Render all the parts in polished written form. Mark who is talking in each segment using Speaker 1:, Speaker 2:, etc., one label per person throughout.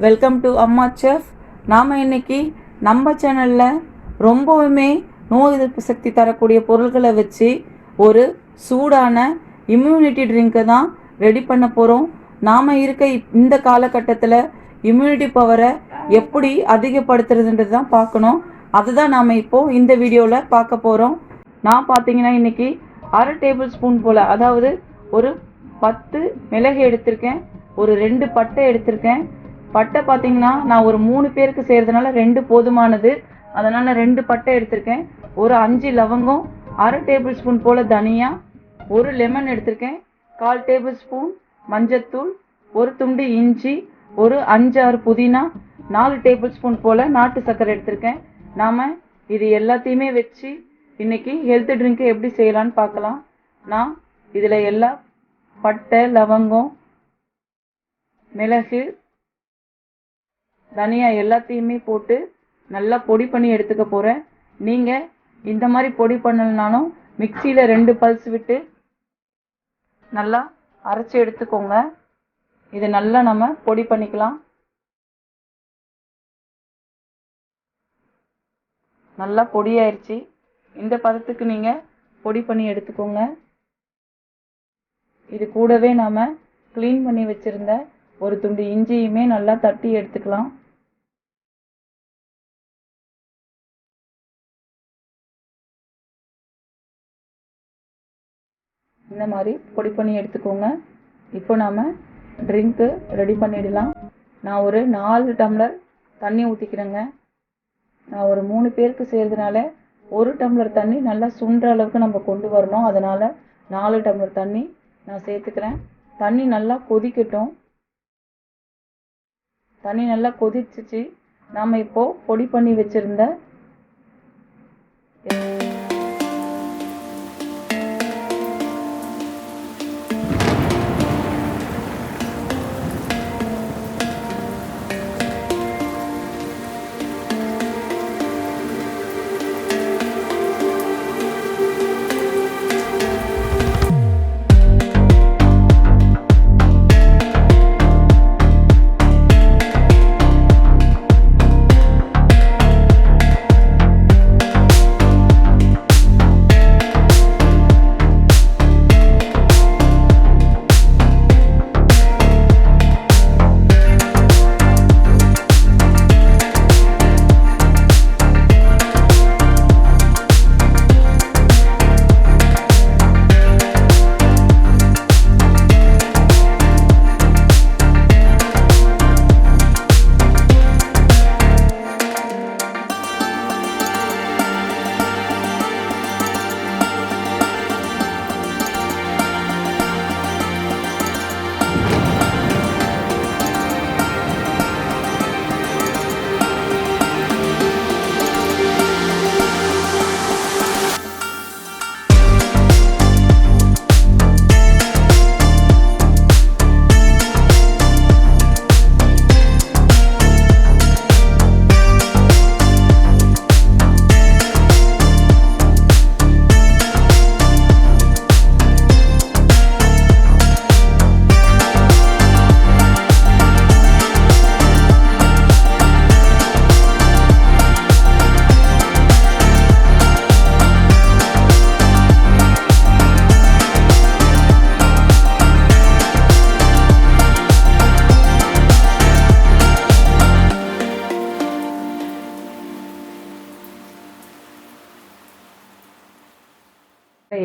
Speaker 1: Welcome to அம்மா chef. நாம் இன்னைக்கு நம்ம சேனலில் ரொம்பவுமே நோய் எதிர்ப்பு சக்தி தரக்கூடிய பொருட்களை வச்சு ஒரு சூடான இம்யூனிட்டி ட்ரிங்கை தான் ரெடி பண்ண போகிறோம். நாம் இருக்க இந்த காலகட்டத்தில் இம்யூனிட்டி பவரை எப்படி அதிகப்படுத்துறதுன்றது தான் பார்க்கணும். அதுதான் நாம் இப்போது இந்த வீடியோவில் பார்க்க போகிறோம். நான் பார்த்தீங்கன்னா இன்றைக்கி 1/2 டேபிள் ஸ்பூன் போல், அதாவது ஒரு 10 மிளகு எடுத்திருக்கேன், ஒரு 2 பட்டை எடுத்திருக்கேன். பட்டை பார்த்தீங்கன்னா நான் ஒரு 3 பேருக்கு செய்கிறதுனால 2 போதுமானது, அதனால் 2 பட்டை எடுத்திருக்கேன். ஒரு 5 லவங்கம், 1/2 டேபிள் ஸ்பூன் போல் தனியா, ஒரு லெமன் எடுத்திருக்கேன், 1/4 டேபிள் ஸ்பூன் மஞ்சத்தூள், ஒரு துண்டு இஞ்சி, ஒரு 5-6 புதினா, 4 டேபிள் ஸ்பூன் போல் நாட்டு சர்க்கரை எடுத்திருக்கேன். நாம் இது எல்லாத்தையுமே வச்சு இன்னைக்கு ஹெல்த் ட்ரிங்க்கு எப்படி செய்யலான்னு பார்க்கலாம். நான் இதில் எல்லாம் பட்டை, லவங்கம், மிளகு, தனியா எல்லாத்தையுமே போட்டு நல்லா பொடி பண்ணி எடுத்துக்க போகிறேன். நீங்கள் இந்த மாதிரி பொடி பண்ணலனாலும் மிக்சியில் 2 பல்ஸ் விட்டு நல்லா அரைச்சி எடுத்துக்கோங்க. இது நல்லா நம்ம பொடி பண்ணிக்கலாம். நல்லா பொடியாயிருச்சு. இந்த பதத்துக்கு நீங்கள் பொடி பண்ணி எடுத்துக்கோங்க. இது கூடவே நாம் க்ளீன் பண்ணி வச்சுருந்த ஒரு துண்டு இஞ்சியுமே நல்லா தட்டி எடுத்துக்கலாம். இந்த மாதிரி பொடி பண்ணி எடுத்துக்கோங்க. இப்போ நாம் ட்ரிங்க்கு ரெடி பண்ணிடலாம். நான் ஒரு 4 டம்ளர் தண்ணி ஊற்றிக்கிறேங்க. நான் ஒரு 3 பேருக்கு செய்கிறதுனால 1 டம்ளர் தண்ணி நல்லா சுண்டுற அளவுக்கு நம்ம கொண்டு வரணும். அதனால் 4 டம்ளர் தண்ணி நான் சேர்த்துக்கிறேன். தண்ணி நல்லா கொதிக்கட்டும். தண்ணி நல்லா கொதிச்சிச்சு. நாம் இப்போது பொடி பண்ணி வச்சுருந்த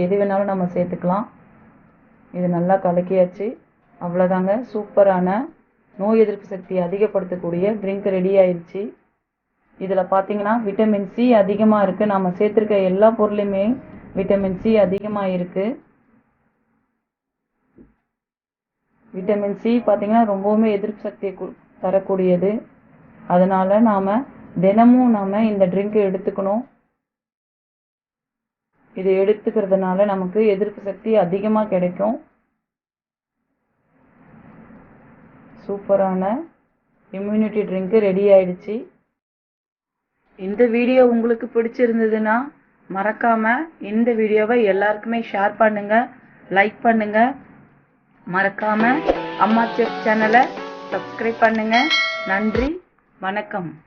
Speaker 1: எது வேணாலும் நம்ம சேர்த்துக்கலாம். இது நல்லா கலக்கியாச்சு. அவ்வளோதாங்க, சூப்பரான நோய் எதிர்ப்பு சக்தியை அதிகப்படுத்தக்கூடிய ட்ரிங்க் ரெடி ஆயிடுச்சு. இதில் பார்த்தீங்கன்னா விட்டமின் சி அதிகமாக இருக்குது. நம்ம சேர்த்துருக்க எல்லா பொருளையுமே விட்டமின் சி அதிகமாக இருக்குது. விட்டமின் சி பார்த்தீங்கன்னா ரொம்பவுமே எதிர்ப்பு சக்தியை தரக்கூடியது. அதனால் நாம் தினமும் இந்த ட்ரிங்க்கை எடுத்துக்கணும். இது எடுத்துக்கிறதுனால நமக்கு எதிர்ப்பு சக்தி அதிகமாக கிடைக்கும். சூப்பரான இம்யூனிட்டி ட்ரிங்க்கு ரெடி ஆயிடுச்சு. இந்த வீடியோ உங்களுக்கு பிடிச்சிருந்ததுன்னா மறக்காமல் இந்த வீடியோவை எல்லாருக்குமே ஷேர் பண்ணுங்கள், லைக் பண்ணுங்கள். மறக்காமல் அம்மா செஃப் சேனலை சப்ஸ்கிரைப் பண்ணுங்கள். நன்றி, வணக்கம்.